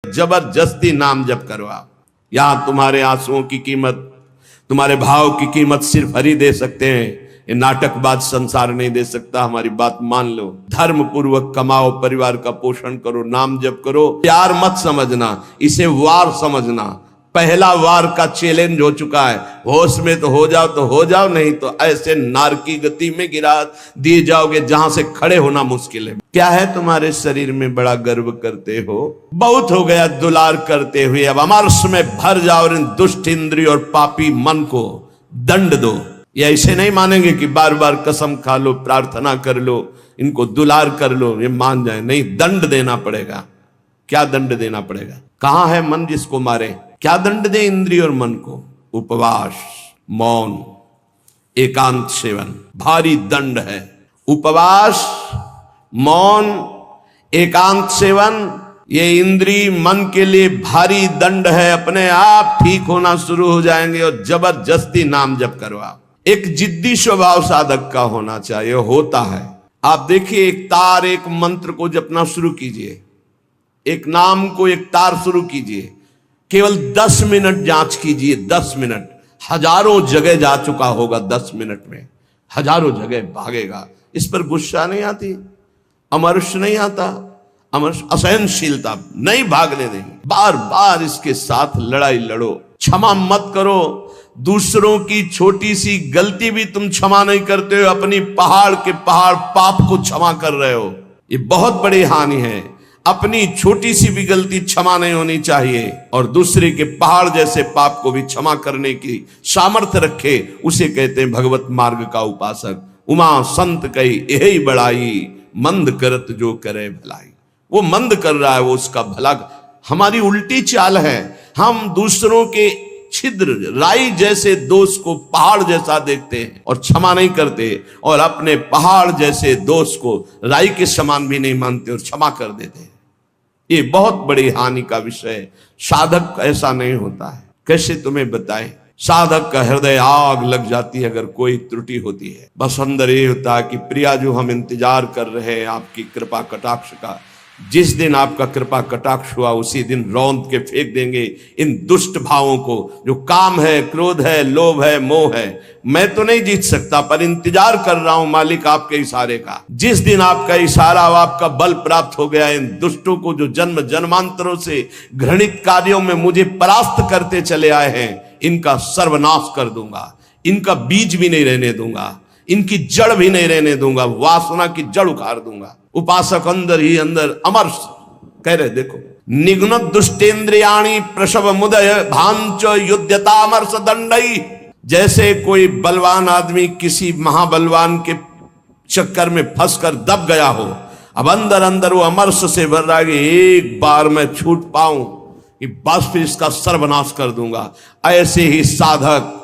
जबरदस्ती नाम जप करो आप। यहां तुम्हारे आंसुओं की कीमत, तुम्हारे भाव की कीमत सिर्फ हरि दे सकते हैं। ये नाटकबाज संसार नहीं दे सकता। हमारी बात मान लो। धर्म पूर्वक कमाओ, परिवार का पोषण करो, नाम जप करो। प्यार मत समझना, इसे वार समझना। पहला वार का चैलेंज हो चुका है। होश में तो हो जाओ, नहीं तो ऐसे नारकी गति में गिरा दिए जाओगे जहां से खड़े होना मुश्किल है। क्या है तुम्हारे शरीर में बड़ा गर्व करते हो? बहुत हो गया दुलार करते हुए। अब अमरस में भर जाओ और इन दुष्ट इंद्रिय और पापी मन को दंड दो। ये ऐसे नहीं मानेंगे कि बार बार कसम खा लो, प्रार्थना कर लो, इनको दुलार कर लो, ये मान जाए। नहीं, दंड देना पड़ेगा। क्या दंड देना पड़ेगा? कहां है मन जिसको मारे? क्या दंड दे इंद्रिय और मन को? उपवास, मौन, एकांत सेवन, भारी दंड है। उपवास, मौन, एकांत सेवन, ये इंद्रिय मन के लिए भारी दंड है। अपने आप ठीक होना शुरू हो जाएंगे और जबरदस्ती नाम जप करो आप। एक जिद्दी स्वभाव साधक का होना चाहिए, होता है। आप देखिए, एक तार, एक मंत्र को जपना शुरू कीजिए, एक नाम को एक तार शुरू कीजिए, केवल 10 मिनट जांच कीजिए। 10 मिनट, हजारों जगह जा चुका होगा। 10 मिनट में हजारों जगह भागेगा। इस पर गुस्सा नहीं आती, अमर्ष नहीं आता, अमर्ष असहनशीलता नहीं भागने देंगे। बार बार इसके साथ लड़ाई लड़ो। क्षमा मत करो। दूसरों की छोटी सी गलती भी तुम क्षमा नहीं करते हो, अपनी पहाड़ के पहाड़ पाप को क्षमा कर रहे हो। ये बहुत बड़ी हानि है। अपनी छोटी सी भी गलती क्षमा नहीं होनी चाहिए, और दूसरे के पहाड़ जैसे पाप को भी क्षमा करने की सामर्थ्य रखे, उसे कहते हैं भगवत मार्ग का उपासक। उमा संत कही यही बड़ाई, मंद करत जो करे भलाई। वो मंद कर रहा है, वो उसका भला। हमारी उल्टी चाल है। हम दूसरों के छिद्र, राई जैसे दोष को पहाड़ जैसा देखते हैं और क्षमा नहीं करते, और अपने पहाड़ जैसे दोष को राई के समान भी नहीं मानते और क्षमा कर देते हैं। ये बहुत बड़ी हानि का विषय है। साधक ऐसा नहीं होता है। कैसे तुम्हें बताएं? साधक का हृदय आग लग जाती है अगर कोई त्रुटि होती है। बस अंदर ये होता है कि प्रिया, जो हम इंतजार कर रहे हैं आपकी कृपा कटाक्ष का, जिस दिन आपका कृपा कटाक्ष हुआ उसी दिन रौंद के फेंक देंगे इन दुष्ट भावों को, जो काम है, क्रोध है, लोभ है, मोह है। मैं तो नहीं जीत सकता, पर इंतजार कर रहा हूं मालिक आपके इशारे का। जिस दिन आपका इशारा, आपका बल प्राप्त हो गया, इन दुष्टों को जो जन्म जन्मांतरों से घृणित कार्यों में मुझे परास्त करते चले आए हैं, इनका सर्वनाश कर दूंगा। इनका बीज भी नहीं रहने दूंगा, इनकी जड़ भी नहीं रहने दूंगा, वासना की जड़ उखाड़ दूंगा। उपासक अंदर ही अंदर अमर कह रहे, देखो, निघ्न दुष्टेन्द्रियाणी प्रसव मुदय भांच युद्धतामर्ष दंडई। जैसे कोई बलवान आदमी किसी महाबलवान के चक्कर में फंसकर दब गया हो, अब अंदर अंदर वो अमर्ष से भर रहा है कि एक बार मैं छूट पाऊं कि बस फिर इसका सर्वनाश कर दूंगा। ऐसे ही साधक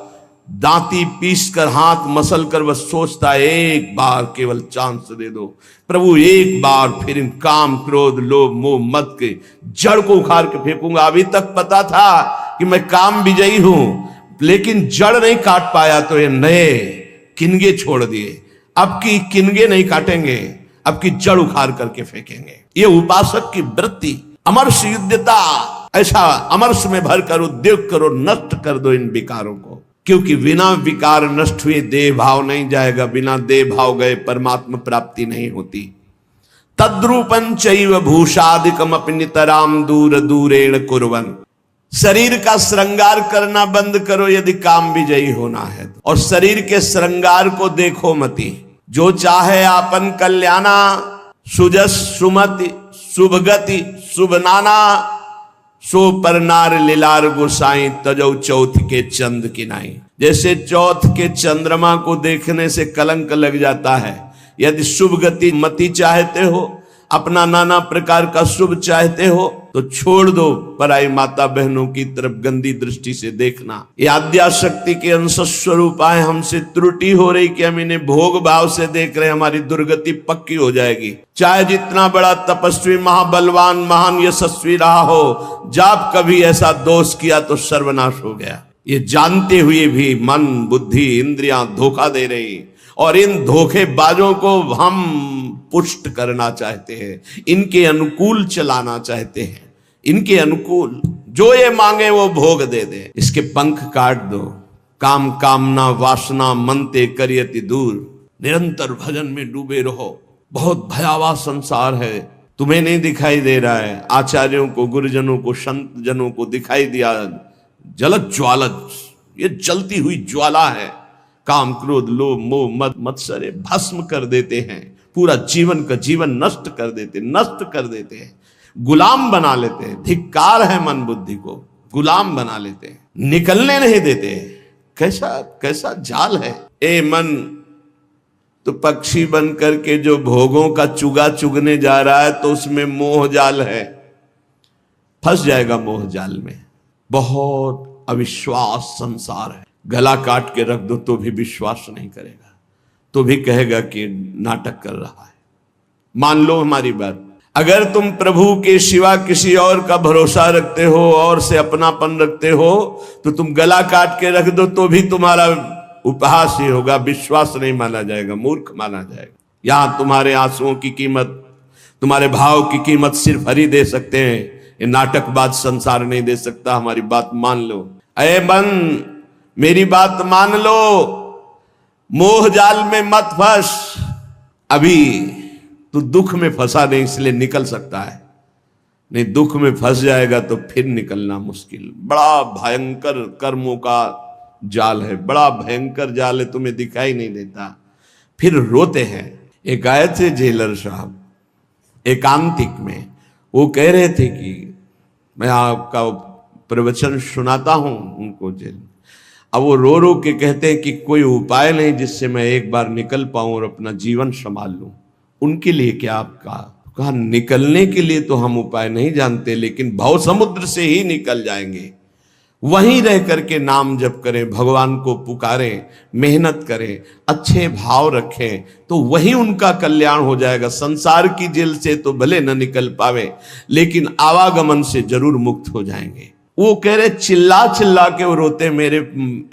दांती पीस कर, हाथ मसल कर बस सोचता है, एक बार केवल चांस दे दो प्रभु, एक बार, फिर इन काम, क्रोध, लोभ, मोह, मद के जड़ को उखाड़ के फेंकूंगा। अभी तक पता था कि मैं काम विजयी हूं, लेकिन जड़ नहीं काट पाया तो ये नए किनगे छोड़ दिए। अब की किनगे नहीं काटेंगे, अब की जड़ उखाड़ करके फेंकेंगे। ये उपासक की वृत्ति, अमर्ष युद्धता। ऐसा अमर्ष में भरकर उद्योग करो, नष्ट कर दो इन विकारों को, क्योंकि बिना विकार नष्ट हुए देह भाव नहीं जाएगा। बिना देह भाव गए परमात्मा प्राप्ति नहीं होती। तद्रूपं चैव भूषादिकम अपनितराम दूर दूरेण कुर्वन्। शरीर का श्रृंगार करना बंद करो यदि काम विजयी होना है, और शरीर के श्रृंगार को देखो मती। जो चाहे आपन कल्याणा, सुजस सुमति शुभगति शुभ नाना, सो पर नार लीलार गोसाई तजौ चौथ के चंद की नाई। जैसे चौथ के चंद्रमा को देखने से कलंक लग जाता है, यदि शुभ गति मति चाहते हो, अपना नाना प्रकार का शुभ चाहते हो, तो छोड़ दो पराई माता बहनों की तरफ गंदी दृष्टि से देखना। ये आद्या शक्ति के अंश स्वरूप आए। हमसे त्रुटि हो रही कि हम इन्हें भोग भाव से देख रहे, हमारी दुर्गति पक्की हो जाएगी। चाहे जितना बड़ा तपस्वी, महाबलवान, महान यशस्वी रहा हो, जब कभी ऐसा दोष किया तो सर्वनाश हो गया। ये जानते हुए भी मन, बुद्धि, इंद्रियां धोखा दे रही, और इन धोखेबाजों को हम पुष्ट करना चाहते हैं, इनके अनुकूल चलाना चाहते हैं। इनके अनुकूल जो ये मांगे वो भोग दे दे। इसके पंख काट दो, काम कामना वासना मनते करियति दूर। निरंतर भजन में डूबे रहो। बहुत भयावह संसार है, तुम्हें नहीं दिखाई दे रहा है, आचार्यों को, गुरुजनों को, संत जनों को दिखाई दिया। जलत ज्वालत, ये जलती हुई ज्वाला है। काम क्रोध लोभ मोह मद मत्सर भस्म कर देते हैं, पूरा जीवन का जीवन नष्ट कर देते हैं, गुलाम बना लेते हैं। धिक्कार है मन बुद्धि को, गुलाम बना लेते हैं, निकलने नहीं देते। कैसा कैसा जाल है। ए मन, तो पक्षी बन करके जो भोगों का चुगा चुगने जा रहा है तो उसमें मोह जाल है, फंस जाएगा मोह जाल में। बहुत अविश्वास संसार है। गला काट के रख दो तो भी विश्वास नहीं करेगा, तो भी कहेगा कि नाटक कर रहा है। मान लो हमारी बात, अगर तुम प्रभु के सिवा किसी और का भरोसा रखते हो और से अपनापन रखते हो तो तुम गला काट के रख दो तो भी तुम्हारा उपहास ही होगा, विश्वास नहीं माना जाएगा, मूर्ख माना जाएगा। यहां तुम्हारे आंसुओं की कीमत, तुम्हारे भाव की कीमत सिर्फ हरि दे सकते हैं। ये नाटकबाज संसार नहीं दे सकता। हमारी बात मान लो। अये मन, मेरी बात मान लो, मोह जाल में मत फंस। अभी तू दुख में फंसा नहीं इसलिए निकल सकता है, नहीं दुख में फंस जाएगा तो फिर निकलना मुश्किल। बड़ा भयंकर कर्मों का जाल है, बड़ा भयंकर जाल है, तुम्हें दिखाई नहीं देता, फिर रोते हैं। एक आए थे जेलर साहब एकांतिक में, वो कह रहे थे कि मैं आपका प्रवचन सुनाता हूं उनको जेल। अब वो रो रो के कहते हैं कि कोई उपाय नहीं जिससे मैं एक बार निकल पाऊं और अपना जीवन संभाल लूं। उनके लिए क्या आपका कहा, निकलने के लिए तो हम उपाय नहीं जानते, लेकिन भव समुद्र से ही निकल जाएंगे। वहीं रह करके नाम जप करें, भगवान को पुकारें, मेहनत करें, अच्छे भाव रखें, तो वहीं उनका कल्याण हो जाएगा। संसार की जेल से तो भले न निकल पावे, लेकिन आवागमन से जरूर मुक्त हो जाएंगे। वो कह रहे, चिल्ला चिल्ला के वो रोते, मेरे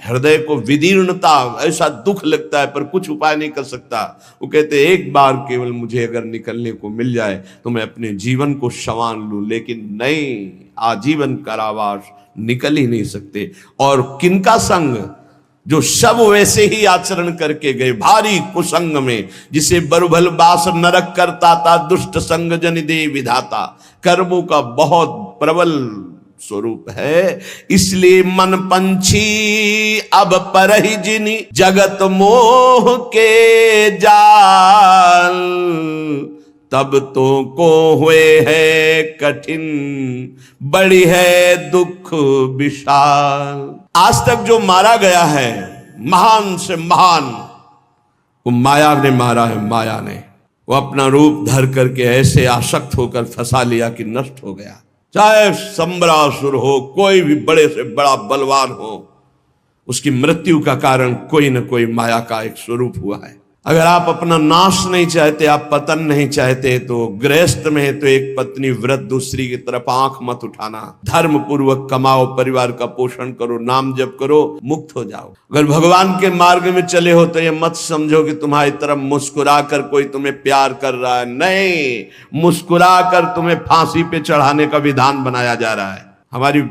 हृदय को विदीर्णता, ऐसा दुख लगता है पर कुछ उपाय नहीं कर सकता। वो कहते, एक बार केवल मुझे अगर निकलने को मिल जाए तो मैं अपने जीवन को संवार लूं, लेकिन नहीं, आजीवन कारावास, निकल ही नहीं सकते। और किनका संग, जो सब वैसे ही आचरण करके गए, भारी कुसंग में, जिसे बरुभल बास नरक करता था, दुष्ट संग जन दे विधाता। कर्मों का बहुत प्रबल स्वरूप है। इसलिए मन पंछी अब परहि जिनि, जगत मोह के जाल। तब तो को हुए है कठिन, बड़ी है दुख विशाल। आज तक जो मारा गया है, महान से महान, वो माया ने मारा है। माया ने वो अपना रूप धर करके ऐसे आसक्त होकर फंसा लिया कि नष्ट हो गया। चाहे सम्रासुर हो, कोई भी बड़े से बड़ा बलवान हो, उसकी मृत्यु का कारण कोई न कोई माया का एक स्वरूप हुआ है। अगर आप अपना नाश नहीं चाहते, आप पतन नहीं चाहते, तो गृहस्थ में है तो एक पत्नी व्रत, दूसरी की तरफ आंख मत उठाना। धर्म पूर्वक कमाओ, परिवार का पोषण करो, नाम जप करो, मुक्त हो जाओ। अगर भगवान के मार्ग में चले हो तो ये मत समझो कि तुम्हारी तरफ मुस्कुरा कर कोई तुम्हें प्यार कर रहा है। नहीं, मुस्कुरा कर तुम्हें फांसी पे चढ़ाने का विधान बनाया जा रहा है। हमारी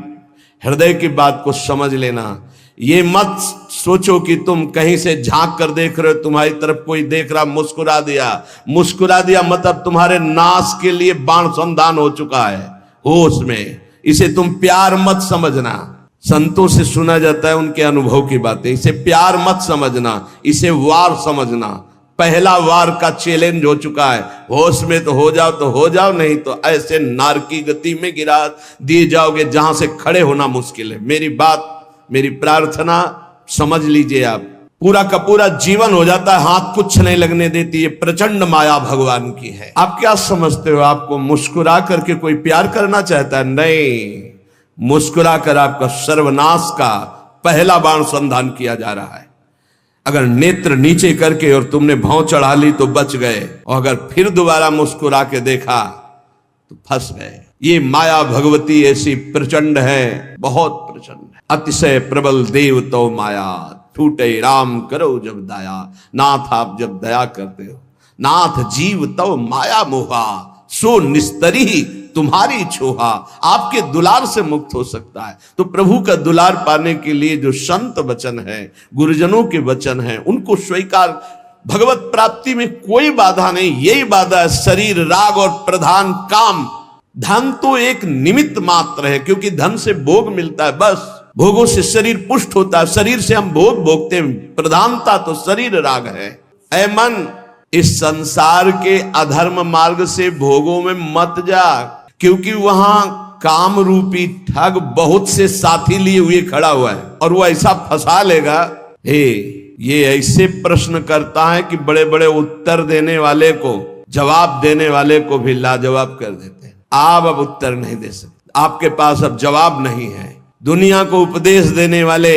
हृदय की बात को समझ लेना। ये मत सोचो कि तुम कहीं से झांक कर देख रहे हो, तुम्हारी तरफ कोई देख रहा, मुस्कुरा दिया मतलब तुम्हारे नाश के लिए बाण संधान हो चुका है होश में। इसे तुम प्यार मत समझना। संतों से सुना जाता है उनके अनुभव की बातें, इसे प्यार मत समझना, इसे वार समझना। पहला वार का चैलेंज हो चुका है। होश में तो हो जाओ, नहीं तो ऐसे नारकी गति में गिरा दिए जाओगे जहां से खड़े होना मुश्किल है। मेरी बात, मेरी प्रार्थना समझ लीजिए। आप पूरा का पूरा जीवन हो जाता है, हाथ कुछ नहीं लगने देती। ये प्रचंड माया भगवान की है। आप क्या समझते हो आपको मुस्कुरा करके कोई प्यार करना चाहता है? नहीं, मुस्कुरा कर आपका सर्वनाश का पहला बाण संधान किया जा रहा है। अगर नेत्र नीचे करके और तुमने भौं चढ़ा ली तो बच गए, और अगर फिर दोबारा मुस्कुरा के देखा तो फंस गए। ये माया भगवती ऐसी प्रचंड है, बहुत प्रचंड है। अतिशय प्रबल देव तो माया, छूटे राम करो जब दया। नाथ आप जब दया करते हो, नाथ जीव तव माया मोहा, सो निस्तरी तुम्हारी छोहा, आपके दुलार से मुक्त हो सकता है। तो प्रभु का दुलार पाने के लिए जो संत वचन है, गुरुजनों के वचन है, उनको स्वीकार, भगवत प्राप्ति में कोई बाधा नहीं। यही बाधा है शरीर, राग और प्रधान काम। धन तो एक निमित्त मात्र है, क्योंकि धन से भोग मिलता है, बस भोगों से शरीर पुष्ट होता है, शरीर से हम भोग भोगते हैं। प्रधानता तो शरीर राग है। ऐ मन, इस संसार के अधर्म मार्ग से भोगों में मत जा, क्योंकि वहां काम रूपी ठग बहुत से साथी लिए हुए खड़ा हुआ है, और वो ऐसा फंसा लेगा। ये ऐसे प्रश्न करता है कि बड़े बड़े उत्तर देने वाले को, जवाब देने वाले को भी लाजवाब कर देते हैं। आप अब उत्तर नहीं दे सकते, आपके पास अब जवाब नहीं है। दुनिया को उपदेश देने वाले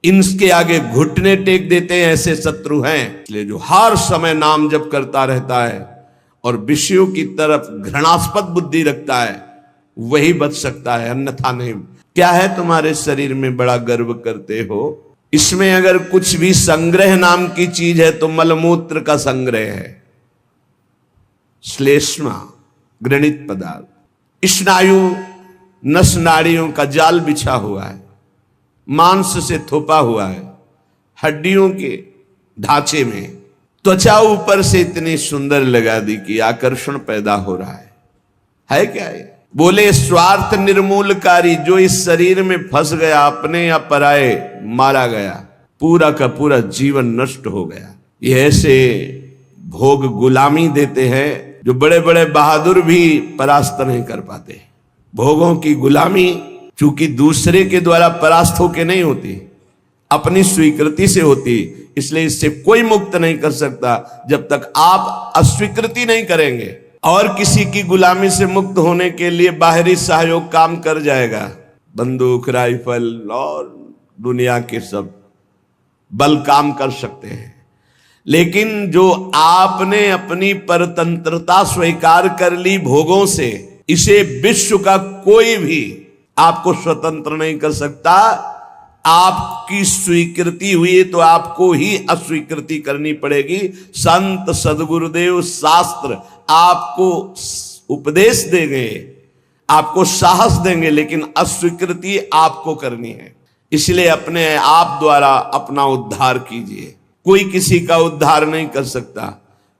इनके आगे घुटने टेक देते हैं, ऐसे शत्रु हैं। इसलिए जो हर समय नाम जप करता रहता है और विषयों की तरफ घृणास्पद बुद्धि रखता है, वही बच सकता है, अन्यथा नहीं। क्या है तुम्हारे शरीर में बड़ा गर्व करते हो? इसमें अगर कुछ भी संग्रह नाम की चीज है तो मलमूत्र का संग्रह है, श्लेष्मा, घृणित पदार्थ। स्नायु, नस नाड़ियों का जाल बिछा हुआ है, मांस से थोपा हुआ है, हड्डियों के ढांचे में। त्वचा ऊपर से इतनी सुंदर लगा दी कि आकर्षण पैदा हो रहा है क्या ये? बोले स्वार्थ निर्मूलकारी, जो इस शरीर में फंस गया, अपने या पराए मारा गया, पूरा का पूरा जीवन नष्ट हो गया। ये ऐसे भोग गुलामी देते हैं जो बड़े बड़े बहादुर भी परास्त नहीं कर पाते। भोगों की गुलामी चूंकि दूसरे के द्वारा परास्त होके नहीं होती, अपनी स्वीकृति से होती, इसलिए इससे कोई मुक्त नहीं कर सकता जब तक आप अस्वीकृति नहीं करेंगे। और किसी की गुलामी से मुक्त होने के लिए बाहरी सहयोग काम कर जाएगा, बंदूक, राइफल और दुनिया के सब बल काम कर सकते हैं। लेकिन जो आपने अपनी परतंत्रता स्वीकार कर ली भोगों से, इसे विश्व का कोई भी आपको स्वतंत्र नहीं कर सकता। आपकी स्वीकृति हुई तो आपको ही अस्वीकृति करनी पड़ेगी। संत, सदगुरुदेव, शास्त्र आपको उपदेश देंगे, आपको साहस देंगे, लेकिन अस्वीकृति आपको करनी है। इसलिए अपने आप द्वारा अपना उद्धार कीजिए। कोई किसी का उद्धार नहीं कर सकता।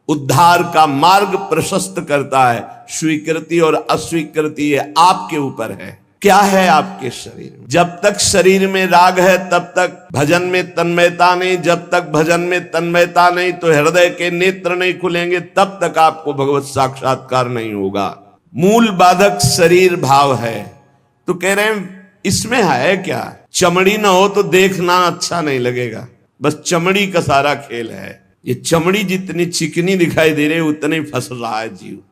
उद्धार का मार्ग प्रशस्त करता है स्वीकृति और अस्वीकृति, ये आपके ऊपर है। क्या है आपके शरीर में? जब तक शरीर में राग है तब तक भजन में तन्मयता नहीं, जब तक भजन में तन्मयता नहीं तो हृदय के नेत्र नहीं खुलेंगे, तब तक आपको भगवत साक्षात्कार नहीं होगा। मूल बाधक शरीर भाव है। तो कह रहे हैं इसमें है क्या? चमड़ी ना हो तो देखना अच्छा नहीं लगेगा, बस चमड़ी का सारा खेल है। ये चमड़ी जितनी चिकनी दिखाई दे रही है उतने फंस रहा है जीव।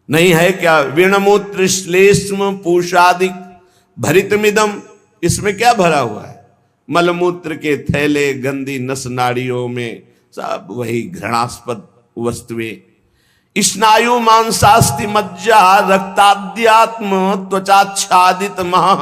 नहीं है क्या? विणमूत्र श्लेष्म पूषादिक भरितमिदम, इसमें क्या भरा हुआ है? मलमूत्र के थैले, गंदी नस नाड़ियों में सब वही घृणास्पद वस्तुएं। स्नायु मांसास्ति मज्जा रक्ताद्यात्म त्वचाच्छादित मह,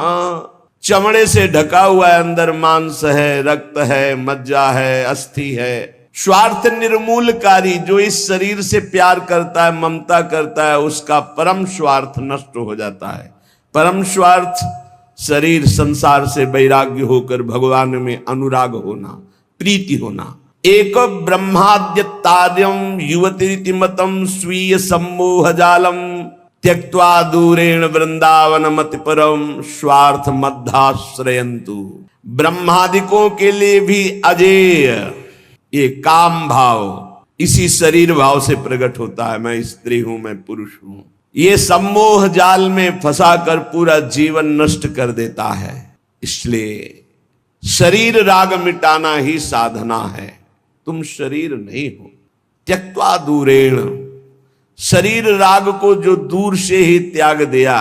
चमड़े से ढका हुआ है, अंदर मांस है, रक्त है, मज्जा है, अस्थि है। स्वार्थ निर्मूलकारी, जो इस शरीर से प्यार करता है, ममता करता है, उसका परम स्वार्थ नष्ट हो जाता है। परम स्वार्थ शरीर संसार से वैराग्य होकर भगवान में अनुराग होना, प्रीति होना। एक ब्रह्माद्यतार्यम युवती मतम स्वीय सम्मोह जालम त्यक्त्वा दूरेण वृंदावन मति परम स्वार्थ मध्याश्रयन्तु। ब्रह्मादिकों के लिए भी अजेय ये काम भाव इसी शरीर भाव से प्रकट होता है। मैं स्त्री हूं, मैं पुरुष हूं। ये सम्मोह जाल में फंसाकर पूरा जीवन नष्ट कर देता है। इसलिए शरीर राग मिटाना ही साधना है। तुम शरीर नहीं हो। त्यक्त्वा दूरेण, शरीर राग को जो दूर से ही त्याग दिया,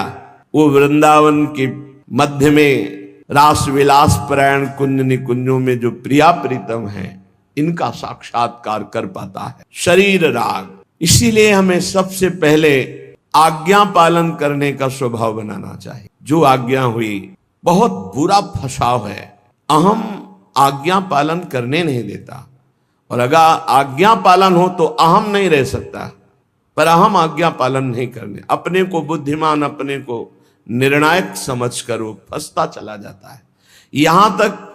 वो वृंदावन के मध्य में रास विलास परायण कुंज निकुंजों में जो प्रिया प्रीतम है, इनका साक्षात्कार कर पाता है। शरीर राग, इसीलिए हमें सबसे पहले आज्ञा पालन करने का स्वभाव बनाना चाहिए। जो आज्ञा हुई, बहुत बुरा फंसाव है। अहम आज्ञा पालन करने नहीं देता, और अगर आज्ञा पालन हो तो अहम नहीं रह सकता। पर अहम आज्ञा पालन नहीं करने, अपने को बुद्धिमान, अपने को निर्णायक समझकर वो फंसता चला जाता है। यहां तक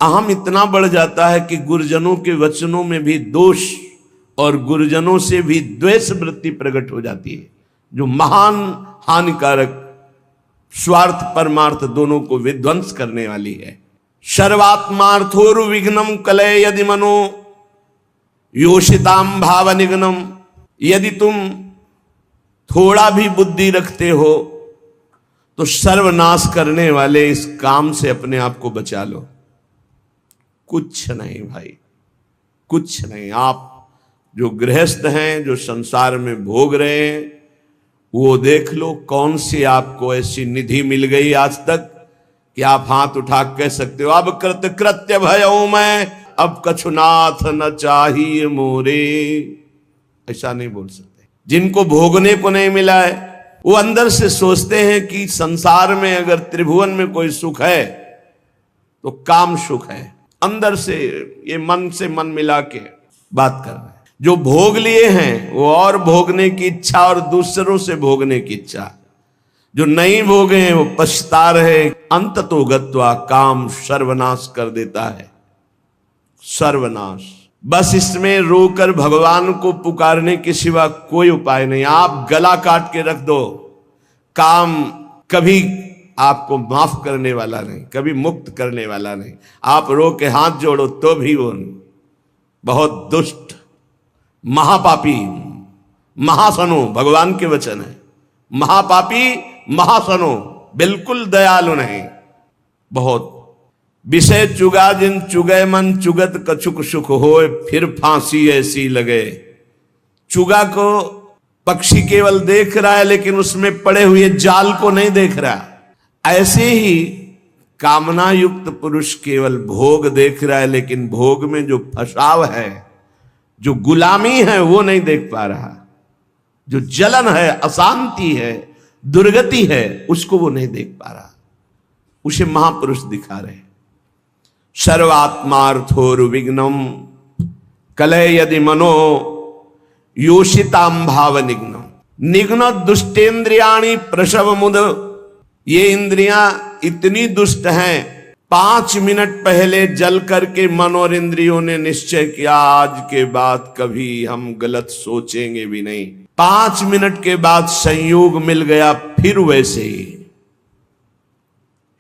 अहम इतना बढ़ जाता है कि गुरुजनों के वचनों में भी दोष और गुरुजनों से भी द्वेष वृत्ति प्रकट हो जाती है, जो महान हानिकारक, स्वार्थ परमार्थ दोनों को विध्वंस करने वाली है। सर्वात्मार्थोरु विघ्नम कलय यदि मनो योषिताम भाव निघ्नम। यदि तुम थोड़ा भी बुद्धि रखते हो तो सर्वनाश करने वाले इस काम से अपने आप को बचा लो। कुछ नहीं भाई, कुछ नहीं। आप जो गृहस्थ हैं, जो संसार में भोग रहे हैं, वो देख लो कौन सी आपको ऐसी निधि मिल गई आज तक कि आप हाथ उठा कह सकते हो अब कृत्य भयऊ मैं, अब कछुनाथ न चाहिए मोरे। ऐसा नहीं बोल सकते। जिनको भोगने को नहीं मिला है वो अंदर से सोचते हैं कि संसार में अगर त्रिभुवन में कोई सुख है तो काम सुख है। अंदर से ये मन से मन मिला के बात कर रहे हैं। जो भोग लिए हैं वो और भोगने की इच्छा और दूसरों से भोगने की इच्छा। जो नहीं भोगे हैं वो पछता रहे। अंत तो गत्वा काम सर्वनाश कर देता है, सर्वनाश। बस इसमें रोकर भगवान को पुकारने के सिवा कोई उपाय नहीं। आप गला काट के रख दो, काम कभी आपको माफ करने वाला नहीं, कभी मुक्त करने वाला नहीं। आप रो के हाथ जोड़ो तो भी वो नहीं। बहुत दुष्ट, महापापी, महासनो, भगवान के वचन है। महापापी, महासनो, बिल्कुल दयालु नहीं। बहुत विषय चुगा जिन चुगय मन, चुगत कछुक सुख होए, फिर फांसी ऐसी लगे। चुगा को पक्षी केवल देख रहा है लेकिन उसमें पड़े हुए जाल को नहीं देख रहा। ऐसे ही कामना युक्त पुरुष केवल भोग देख रहा है लेकिन भोग में जो फसाव है, जो गुलामी है, वो नहीं देख पा रहा। जो जलन है, अशांति है, दुर्गति है, उसको वो नहीं देख पा रहा। उसे महापुरुष दिखा रहे। सर्वात्मार्थोरु विघ्नम कलय यदि मनो योषिताम भाव निघ्नम। निघ्न दुष्टेन्द्रियाणि प्रसव मुद। ये इंद्रियां इतनी दुष्ट हैं, 5 मिनट पहले जल करके मन और इंद्रियों ने निश्चय किया आज के बाद कभी हम गलत सोचेंगे भी नहीं। 5 मिनट के बाद संयोग मिल गया, फिर वैसे ही।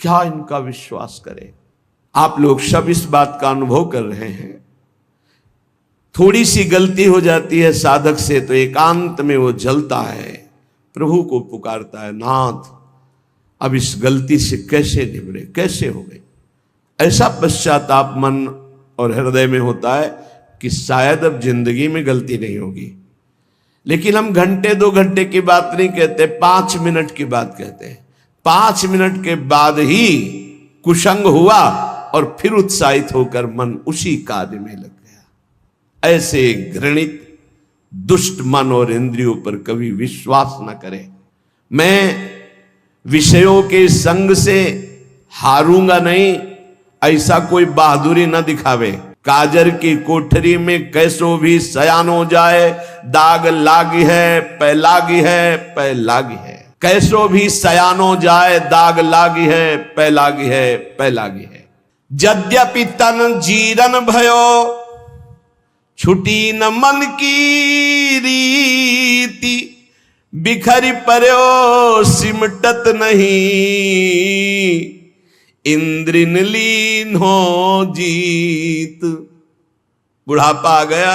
क्या इनका विश्वास करें? आप लोग सब इस बात का अनुभव कर रहे हैं। थोड़ी सी गलती हो जाती है साधक से तो एकांत में वो जलता है, प्रभु को पुकारता है, नाथ अब इस गलती से कैसे निबड़े, कैसे हो गए। ऐसा पश्चाताप मन और हृदय में होता है कि शायद अब जिंदगी में गलती नहीं होगी। लेकिन हम घंटे 2 घंटे की बात नहीं कहते, 5 मिनट की बात कहते हैं। 5 मिनट के बाद ही कुसंग हुआ और फिर उत्साहित होकर मन उसी कार्य में लग गया। ऐसे घृणित दुष्ट मन और इंद्रियों पर कभी विश्वास न करें। मैं विषयों के संग से हारूंगा नहीं, ऐसा कोई बहादुरी न दिखावे। काजर की कोठरी में कैसो भी सयान हो जाए, दाग लागी है, पै लागी है, पै लागी है। कैसो भी सयान हो जाए, दाग लागी है, पै लागी है, पै लागी है। यद्यपि तन जीरन भयो, छुटी न मन की रीति। बिखरी पर्यो सिमटत नहीं, इंद्रिन लीन हो जीत। बुढ़ापा आ गया,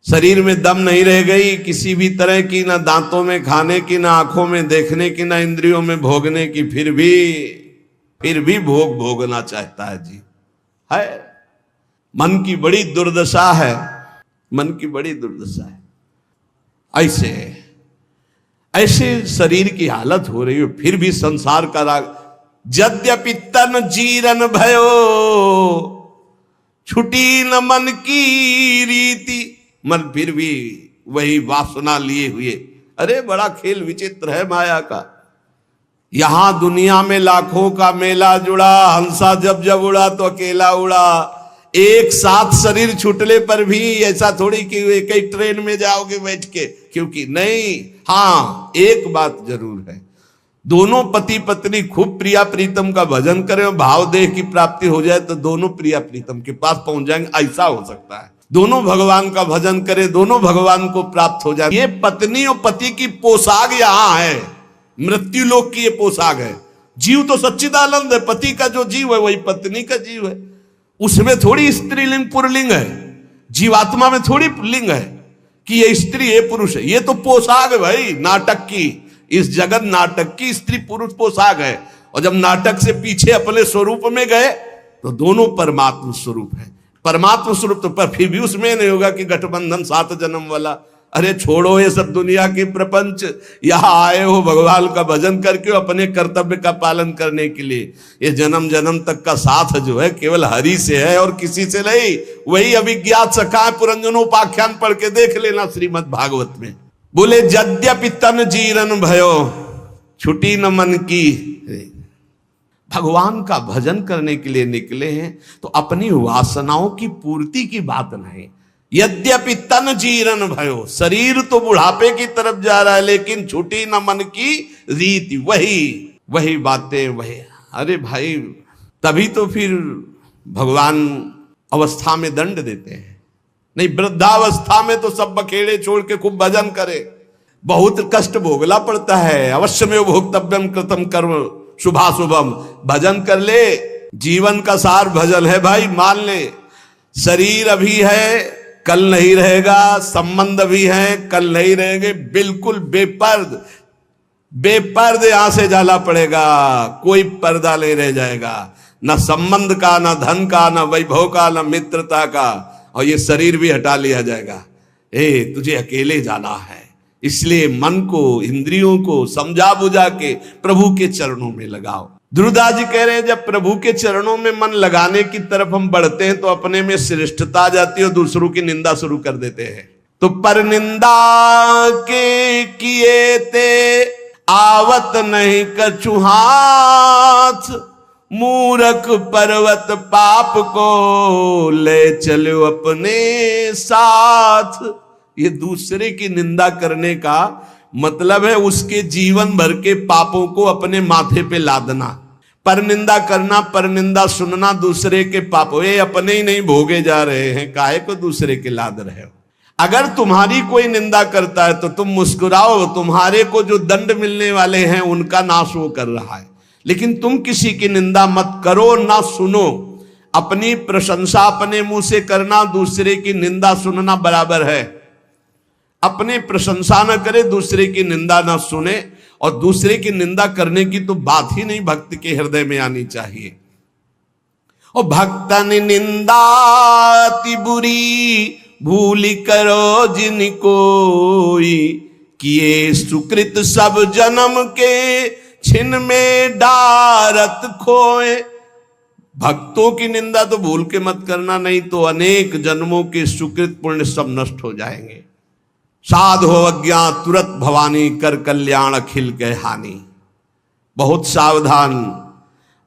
शरीर में दम नहीं रह गई किसी भी तरह की, ना दांतों में खाने की, ना आंखों में देखने की, ना इंद्रियों में भोगने की। फिर भी भोग भोगना चाहता है जी। है मन की बड़ी दुर्दशा है, मन की बड़ी दुर्दशा है। ऐसे शरीर की हालत हो रही है, फिर भी संसार का राग। यद्यपि तन जीरन भयो, छुटी न मन की रीति। मन फिर भी वही वासना लिए हुए। अरे बड़ा खेल विचित्र है माया का। यहां दुनिया में लाखों का मेला जुड़ा, हंसा जब जब उड़ा तो अकेला उड़ा। एक साथ शरीर छूटने पर भी ऐसा थोड़ी कि एक ही ट्रेन में जाओगे बैठ के, क्योंकि नहीं। हाँ, एक बात जरूर है, दोनों पति पत्नी खूब प्रिया प्रीतम का भजन करें और भाव देह की प्राप्ति हो जाए तो दोनों प्रिया प्रीतम के पास पहुंच जाएंगे, ऐसा हो सकता है। दोनों भगवान का भजन करें, दोनों भगवान को प्राप्त हो जाए। ये पत्नी और पति की पोशाक यहां है, मृत्यु लोक की ये पोशाक है। जीव तो सच्चिदानंद है, पति का जो जीव है वही पत्नी का जीव है। उसमें थोड़ी स्त्रीलिंग पुरलिंग है, जीवात्मा में थोड़ी लिंग है कि ये स्त्री है पुरुष है। ये तो पोशाक है भाई नाटक की, इस जगत नाटक की स्त्री पुरुष पोशाक है। और जब नाटक से पीछे अपने स्वरूप में गए तो दोनों परमात्मा स्वरूप है। परमात्मा स्वरूप तो पर फिर भी उसमें नहीं होगा कि गठबंधन 7 जन्म वाला। अरे छोड़ो ये सब दुनिया के प्रपंच, यहां आए हो भगवान का भजन करके अपने कर्तव्य का पालन करने के लिए। ये जन्म जन्म तक का साथ जो है केवल हरि से है और किसी से नहीं। वही अभिज्ञात सखा पुरंजनोपाख्यान पढ़ के देख लेना श्रीमद् भागवत में। बोले यद्यपि तन जीरन भयो छुटी न मन की। भगवान का भजन करने के लिए निकले हैं तो अपनी वासनाओं की पूर्ति की बात नहीं। यद्यपि तन जीरन भयो, शरीर तो बुढ़ापे की तरफ जा रहा है लेकिन छुटी न मन की रीति। वही बातें वही। अरे भाई तभी तो फिर भगवान अवस्था में दंड देते हैं। नहीं, वृद्धावस्था में तो सब बखेड़े छोड़ के खूब भजन करे। बहुत कष्ट भोगना पड़ता है। अवश्य में भोक्तव्यम कृतम कर्म शुभाशुभम। भजन कर ले, जीवन का सार भजन है भाई। मान ले शरीर अभी है कल नहीं रहेगा, संबंध भी है कल नहीं रहेंगे। बिल्कुल बेपर्द यहां से जाना पड़ेगा, कोई पर्दा नहीं रह जाएगा, न संबंध का, न धन का, न वैभव का, न मित्रता का। और ये शरीर भी हटा लिया जाएगा। तुझे अकेले जाना है, इसलिए मन को इंद्रियों को समझा बुझा के प्रभु के चरणों में लगाओ। ध्रुवदास जी कह रहे हैं जब प्रभु के चरणों में मन लगाने की तरफ हम बढ़ते हैं तो अपने में श्रेष्ठता आ जाती है और दूसरों की निंदा शुरू कर देते हैं। तो पर निंदा के किए ते आवत नहीं कछु हाथ, मूरख पर्वत पाप को ले चलो अपने साथ। ये दूसरे की निंदा करने का मतलब है उसके जीवन भर के पापों को अपने माथे पे लादना। पर निंदा करना, पर निंदा सुनना दूसरे के पापों, ये अपने ही नहीं भोगे जा रहे हैं, काहे को दूसरे के लाद रहे हो। अगर तुम्हारी कोई निंदा करता है तो तुम मुस्कुराओ, तुम्हारे को जो दंड मिलने वाले हैं उनका नाश वो कर रहा है। लेकिन तुम किसी की निंदा मत करो, ना सुनो। अपनी प्रशंसा अपने मुंह से करना, दूसरे की निंदा सुनना बराबर है। अपने प्रशंसा न करे, दूसरे की निंदा न सुने। और दूसरे की निंदा करने की तो बात ही नहीं भक्त के हृदय में आनी चाहिए। और भक्तन निंदा अति बुरी भूली करो जिन कोई, किए सुकृत सब जन्म के छिन में डारत खोए। भक्तों की निंदा तो भूल के मत करना, नहीं तो अनेक जन्मों के सुकृत पुण्य सब नष्ट हो जाएंगे। साधो अज्ञात तुरत भवानी, कर कल्याण अखिल के हानि। बहुत सावधान।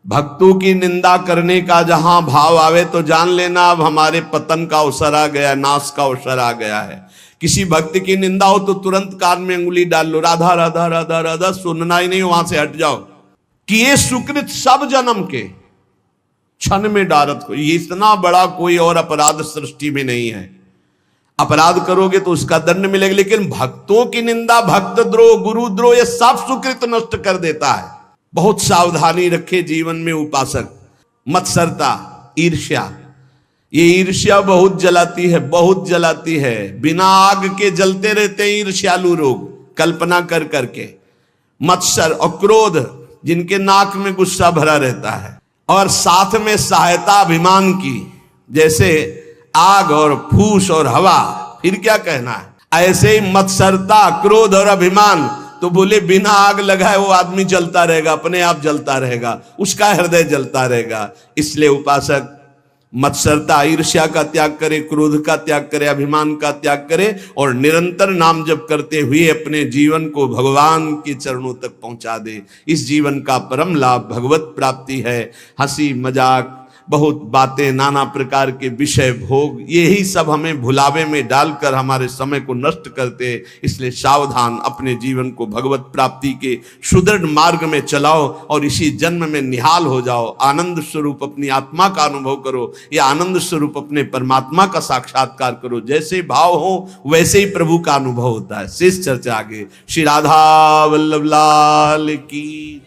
भक्तों की निंदा करने का जहां भाव आवे तो जान लेना अब हमारे पतन का अवसर आ गया, नाश का अवसर आ गया है। किसी भक्त की निंदा हो तो तुरंत कान में अंगुली डाल लो, राधा राधा राधा राधा, सुनना ही नहीं, वहां से हट जाओ। कि ये सुकृत सब जन्म के क्षण में डारत को, ये इतना बड़ा कोई और अपराध सृष्टि में नहीं है। अपराध करोगे तो उसका दंड मिलेगा, लेकिन भक्तों की निंदा, भक्त द्रोह, गुरु द्रोह, ये सब सुकृत नष्ट कर देता है। बहुत सावधानी रखे जीवन में उपासक। मत्सरता, ईर्ष्या, ये ईर्ष्या बहुत जलाती है, बहुत जलाती है। बिना आग के जलते रहते हैं ईर्ष्यालु लोग, कल्पना कर करके। मत्सर और क्रोध, जिनके नाक में गुस्सा भरा रहता है। और साथ में सहायता अभिमान की, जैसे आग और फूस और हवा, फिर क्या कहना है। ऐसे ही मत्सरता, क्रोध और अभिमान, तो बोले बिना आग लगाए वो आदमी जलता रहेगा, अपने आप जलता रहेगा, उसका हृदय जलता रहेगा। इसलिए उपासक मत्सरता, ईर्ष्या का त्याग करे, क्रोध का त्याग करे, अभिमान का त्याग करे और निरंतर नाम जप करते हुए अपने जीवन को भगवान के चरणों तक पहुंचा दे। इस जीवन का परम लाभ भगवत प्राप्ति है। हंसी मजाक, बहुत बातें, नाना प्रकार के विषय भोग, यही सब हमें भुलावे में डालकर हमारे समय को नष्ट करते। इसलिए सावधान, अपने जीवन को भगवत प्राप्ति के सुदृढ़ मार्ग में चलाओ और इसी जन्म में निहाल हो जाओ। आनंद स्वरूप अपनी आत्मा का अनुभव करो, या आनंद स्वरूप अपने परमात्मा का साक्षात्कार करो। जैसे भाव हो वैसे ही प्रभु का अनुभव होता है। शेष चर्चा आगे। श्री राधा वल्लभ लाल की।